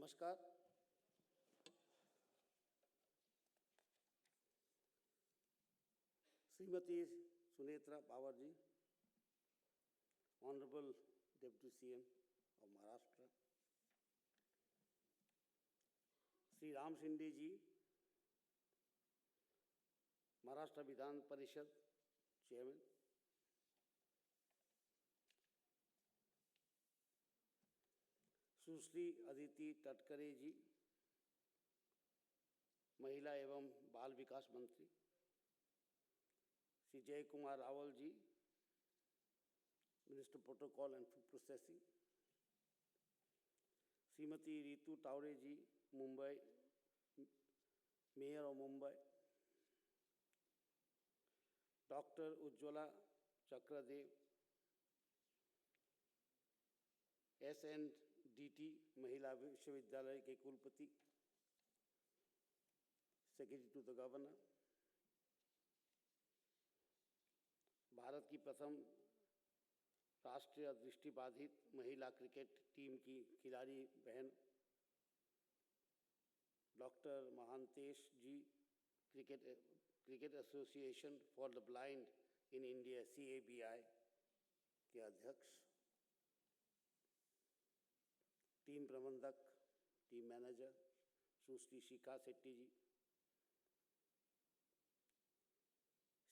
नमस्कार। Shrimati Sunetra Pawar ji, honourable deputy CM of Maharashtra, Shri Ram Shinde ji, Maharashtra Vidhan Parishad chairman, Sushri Aditi Tatkare ji, महिला एवं बाल विकास मंत्री, Shri Jay Kumar Rawal ji, minister protocol and food processing, Shrimati Ritu Tawde ji, Mumbai mayor of Mumbai, doctor Ujjwala Chakradev, SNDT Mahila Vishwavidyalaya के कुलपति, secretary to the governor, Bharat की प्रथम राष्ट्रीय दृष्टिबाधित महिला क्रिकेट टीम की खिलाड़ी बहन doctor Mahantesh ji, cricket association for the blind in India CABI के अध्यक्ष, टीम प्रबंधक, team manager Sushri Shikha Shetty ji,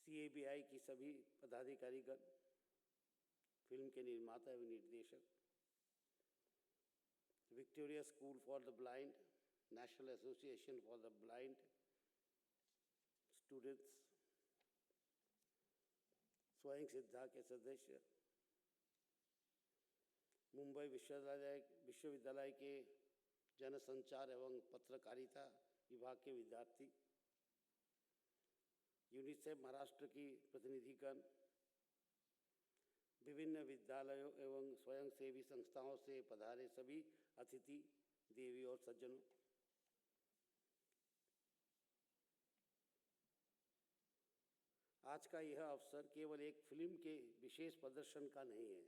CABI की सभी पदाधिकारीगण, फिल्म के निर्माता एवं निर्देशक, Victoria school for the blind, national association for the blind students, Swayam Siddha के सदस्य, मुंबई विश्वविद्यालय के जनसंचार एवं पत्रकारिता विभाग के विद्यार्थी, यूनिसेफ महाराष्ट्र की प्रतिनिधिगण, विभिन्न विद्यालयों एवं स्वयंसेवी संस्थाओं से पधारे सभी अतिथि देवी और सज्जनों, आज का यह अवसर केवल एक फिल्म के विशेष प्रदर्शन का नहीं है।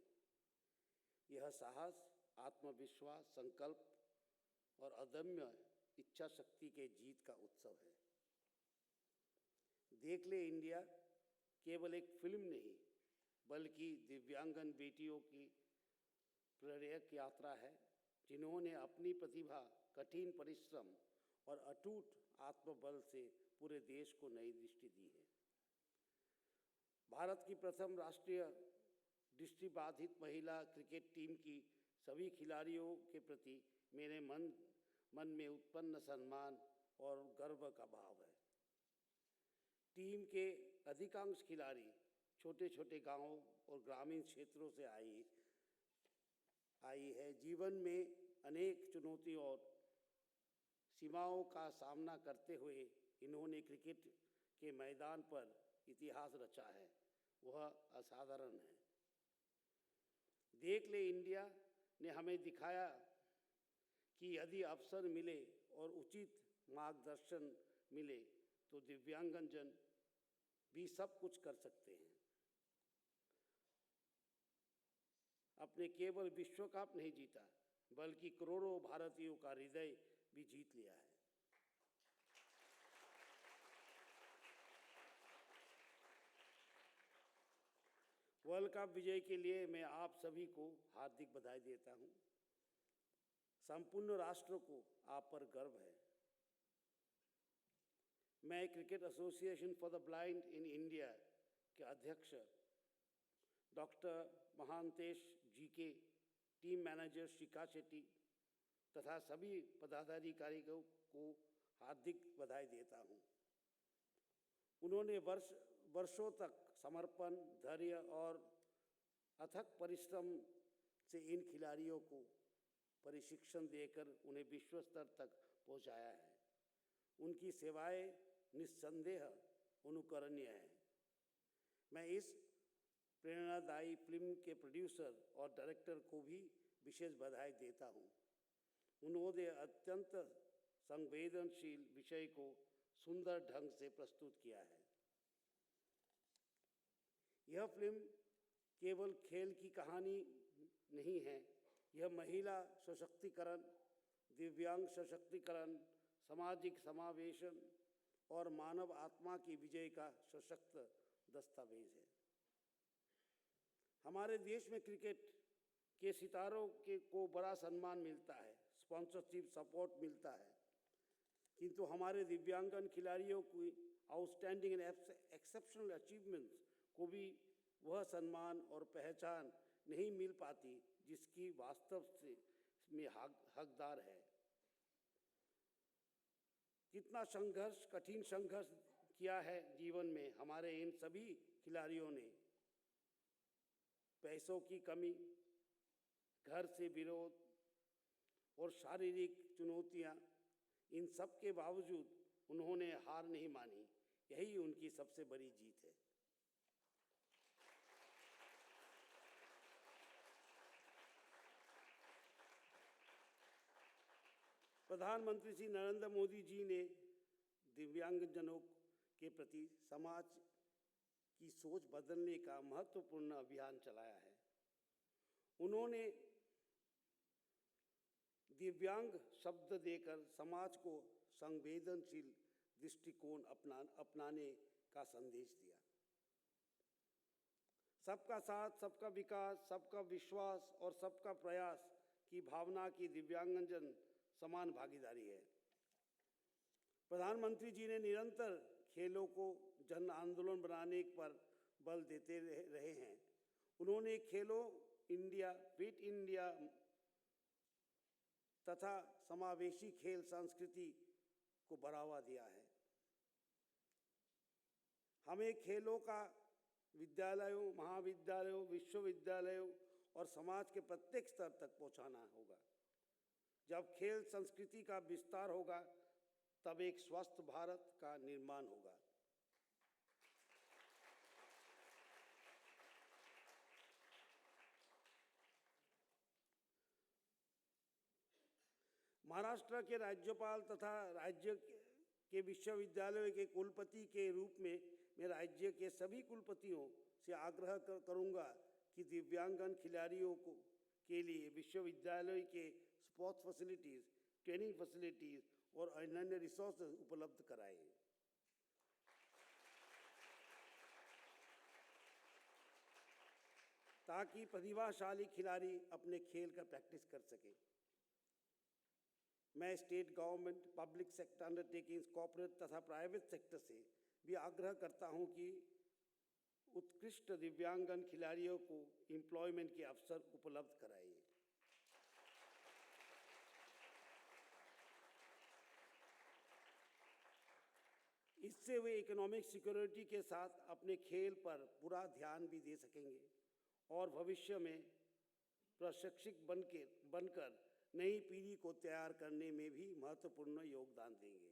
यह साहस, आत्मविश्वास, संकल्प और अदम्य इच्छा शक्ति के जीत का उत्सव है। देख ले इंडिया केवल एक फिल्म नहीं, बल्कि दिव्यांगन बेटियों की प्रेरक यात्रा है, जिन्होंने अपनी प्रतिभा, कठिन परिश्रम और अटूट आत्मबल से पूरे देश को नई दृष्टि दी है। भारत की प्रथम राष्ट्रीय दृष्टिबाधित महिला क्रिकेट टीम की सभी खिलाड़ियों के प्रति मेरे मन में उत्पन्न सम्मान और गर्व का भाव है। टीम के अधिकांश खिलाड़ी छोटे छोटे गांवों और ग्रामीण क्षेत्रों से आई है। जीवन में अनेक चुनौतियों और सीमाओं का सामना करते हुए इन्होंने क्रिकेट के मैदान पर इतिहास रचा है, वह असाधारण है। देख ले इंडिया ने हमें दिखाया कि यदि अवसर मिले और उचित मार्गदर्शन मिले तो दिव्यांगजन भी सब कुछ कर सकते हैं। अपने केवल विश्व कप नहीं जीता, बल्कि करोड़ों भारतीयों का हृदय भी जीत लिया है। वर्ल्ड कप विजय के लिए मैं आप सभी को हार्दिक बधाई देता हूं। संपूर्ण राष्ट्र को आप पर गर्व है। मैं cricket association for the blind in India के अध्यक्ष डॉक्टर महांतेश जी के टीम मैनेजर शिखा शेट्टी तथा सभी पदाधिकारियों को हार्दिक बधाई देता हूं। उन्होंने वर्षों तक समर्पण, धैर्य और अथक परिश्रम से इन खिलाड़ियों को प्रशिक्षण देकर उन्हें विश्व स्तर तक पहुंचाया है। उनकी सेवाएं निस्संदेह अनुकरणीय हैं। मैं इस प्रेरणादायी फिल्म के प्रोड्यूसर और डायरेक्टर को भी विशेष बधाई देता हूं। उन्होंने अत्यंत संवेदनशील विषय को सुंदर ढंग से प्रस्तुत किया है। यह फिल्म केवल खेल की कहानी नहीं है, यह महिला सशक्तिकरण, दिव्यांग सशक्तिकरण, सामाजिक समावेशन और मानव आत्मा की विजय का सशक्त दस्तावेज है। हमारे देश में क्रिकेट के सितारों को बड़ा सम्मान मिलता है, स्पॉन्सरशिप सपोर्ट मिलता है, किंतु हमारे दिव्यांगन खिलाड़ियों की आउटस्टैंडिंग एंड एक्सेप्शनल अचीवमेंट्स को भी वह सम्मान और पहचान नहीं मिल पाती जिसकी वास्तव में हकदार है। कितना संघर्ष, कठिन संघर्ष किया है जीवन में हमारे इन सभी खिलाड़ियों ने। पैसों की कमी, घर से विरोध और शारीरिक चुनौतियां, इन सब के बावजूद उन्होंने हार नहीं मानी। यही उनकी सबसे बड़ी जीत है। प्रधानमंत्री श्री नरेंद्र मोदी जी ने दिव्यांगजनों के प्रति समाज की सोच बदलने का महत्वपूर्ण अभियान चलाया है। उन्होंने दिव्यांग शब्द देकर समाज को संवेदनशील दृष्टिकोण अपनाने का संदेश दिया। सबका साथ, सबका विकास, सबका विश्वास और सबका प्रयास की भावना की दिव्यांगजन समान भागीदारी है। प्रधानमंत्री जी ने निरंतर खेलों को जन आंदोलन बनाने पर बल देते रहे हैं। उन्होंने खेलो इंडिया, फिट इंडिया तथा समावेशी खेल संस्कृति को बढ़ावा दिया है। हमें खेलों का विद्यालयों, महाविद्यालयों, विश्वविद्यालयों और समाज के प्रत्येक स्तर तक पहुंचाना होगा। जब खेल संस्कृति का विस्तार होगा तब एक स्वस्थ भारत का निर्माण होगा। महाराष्ट्र के राज्यपाल तथा राज्य के विश्वविद्यालय के कुलपति के रूप में मैं राज्य के सभी कुलपतियों से आग्रह करूंगा कि दिव्यांगन खिलाड़ियों के लिए विश्वविद्यालय के स्पोर्ट्स फैसिलिटीज, ट्रेनिंग फैसिलिटीज और अन्य रिसोर्सेज उपलब्ध कराएं। ताकि प्रतिभाशाली खिलाड़ी अपने खेल का प्रैक्टिस कर सकें। मैं state government, public sector undertakings, corporate तथा प्राइवेट सेक्टर से भी आग्रह करता हूं कि उत्कृष्ट दिव्यांगन खिलाड़ियों को एम्प्लॉयमेंट के अवसर उपलब्ध कराइए। इससे वे इकोनॉमिक सिक्योरिटी के साथ अपने खेल पर पूरा ध्यान भी दे सकेंगे और भविष्य में प्रशिक्षक बनकर नई पीढ़ी को तैयार करने में भी महत्वपूर्ण योगदान देंगे।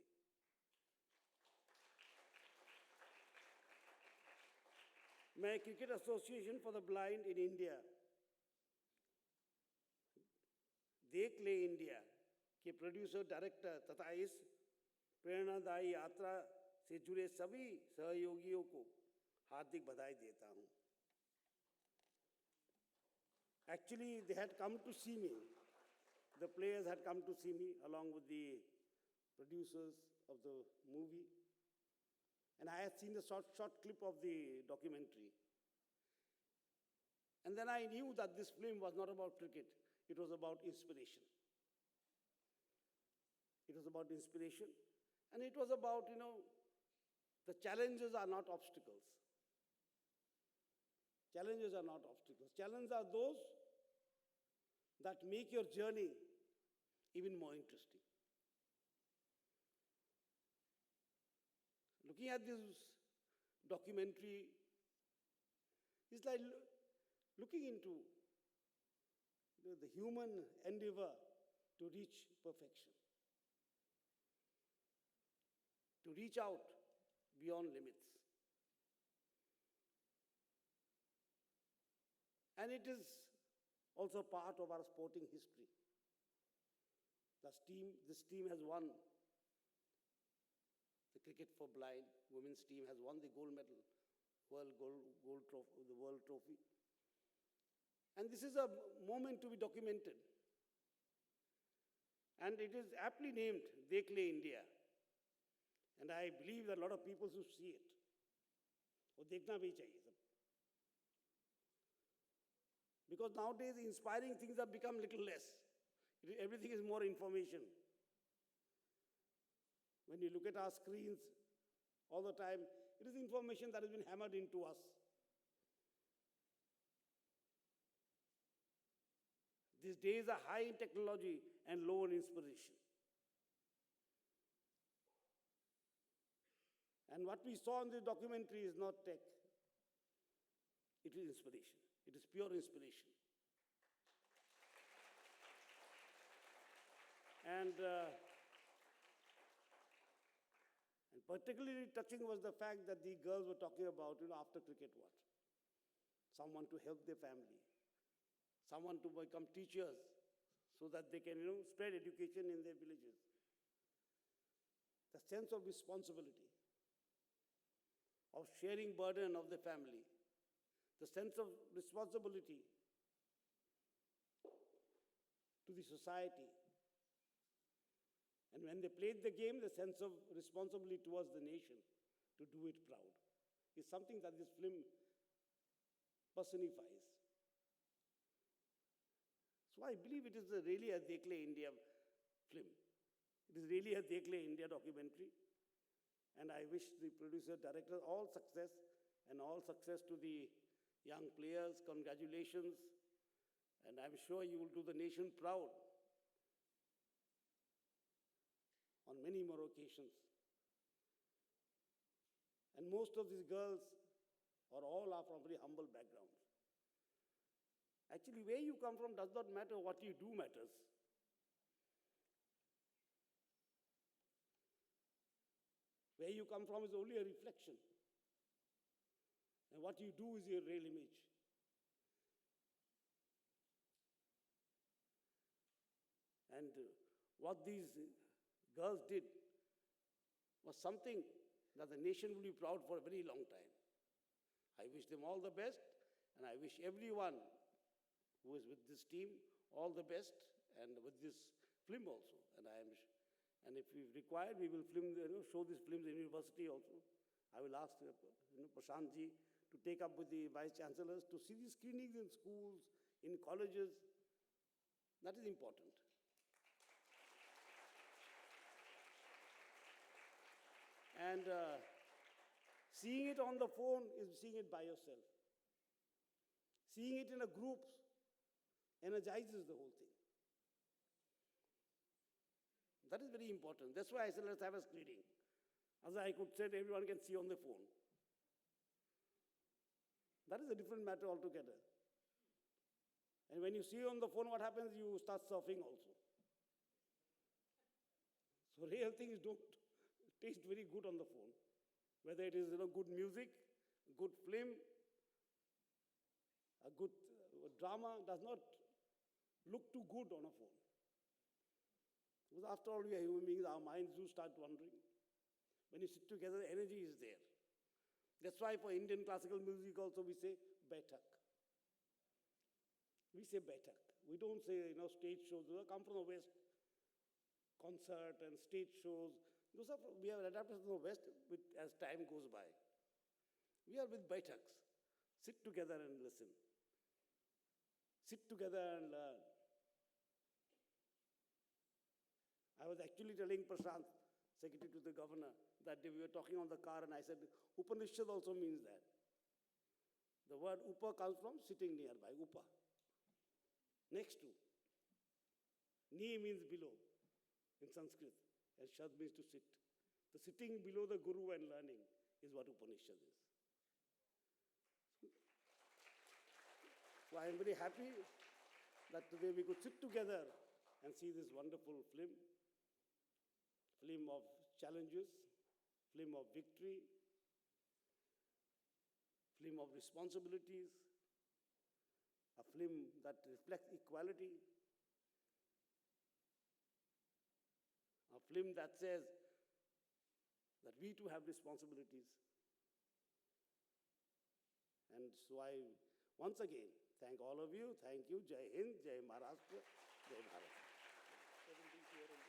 मैं cricket association for the blind in India, देख ले इंडिया के प्रोड्यूसर डायरेक्टर तथा इस प्रेरणादायी यात्रा से जुड़े सभी सहयोगियों को हार्दिक बधाई देता हूं। Actually, they had come to see me. The players had come to see me along with the producers of the movie. And I had seen the short clip of the documentary. And then I knew that this film was not about cricket. It was about inspiration. It was about inspiration. And it was about, the challenges are not obstacles. Challenges are not obstacles. Challenges are those that make your journey even more interesting. Looking at this documentary is like looking into the human endeavor to reach perfection, to reach out beyond limits. And it is also part of our sporting history. This team has won the Cricket for Blind. Women's team has won the gold medal, the World Trophy. And this is a moment to be documented. And it is aptly named Dekh Le India. And I believe that a lot of people should see it. वो देखना भी चाहिए सब. Because nowadays inspiring things have become little less. Everything is more information. When you look at our screens all the time, it is information that has been hammered into us. These days are high in technology and low in inspiration. And what we saw in the documentary is not tech. It is inspiration. It is pure inspiration. And particularly touching was the fact that the girls were talking about, after cricket what? Someone to help their family. Someone to become teachers so that they can, spread education in their villages. The sense of responsibility, of sharing burden of the family, the sense of responsibility to the society. And when they played the game, the sense of responsibility towards the nation to do it proud is something that this film personifies. So I believe it is really a Dekh Le India film. It is really a Dekh Le India documentary. And I wish the producer, director, all success, and all success to the young players. Congratulations. And I'm sure you will do the nation proud on many more occasions. And most of these girls, or all, are from very humble backgrounds. Actually, where you come from does not matter, what you do matters. Where you come from is only a reflection. And what you do is your real image. And what these girls did was something that the nation will be proud for a very long time. I wish them all the best, and I wish everyone who is with this team all the best, and with this film also. And if we require, we will show these films in university also. I will ask Prashant ji to take up with the vice chancellors to see these screenings in schools, in colleges. That is important. And seeing it on the phone is seeing it by yourself. Seeing it in a group energizes the whole thing. That is very important. That's why I said, let's have a screening. As I could say, everyone can see on the phone. That is a different matter altogether. And when you see on the phone, what happens? You start surfing also. So real things don't taste very good on the phone. Whether it is good music, good film, a good drama does not look too good on a phone. Because after all, we are human beings, our minds do start wandering. When you sit together, the energy is there. That's why for Indian classical music also we say Baitak. We say Baitak. We don't say, stage shows. Those come from the West. Concert and stage shows. Those are, we have adapted from the West as time goes by. We are with Baitaks. Sit together and listen. Sit together and learn. I was actually telling Prashant, secretary to the governor, that day we were talking on the car, and I said, Upanishad also means that. The word upa comes from sitting nearby, upa. Next to. Ni means below in Sanskrit, and shad means to sit. The sitting below the guru and learning is what Upanishad is. So I am very happy that today we could sit together and see this wonderful film of challenges, film of victory, film of responsibilities, a film that reflects equality, a film that says that we too have responsibilities. And so I, once again, thank all of you. Thank you. Jai Hind, Jai Maharashtra, Jai Bharat.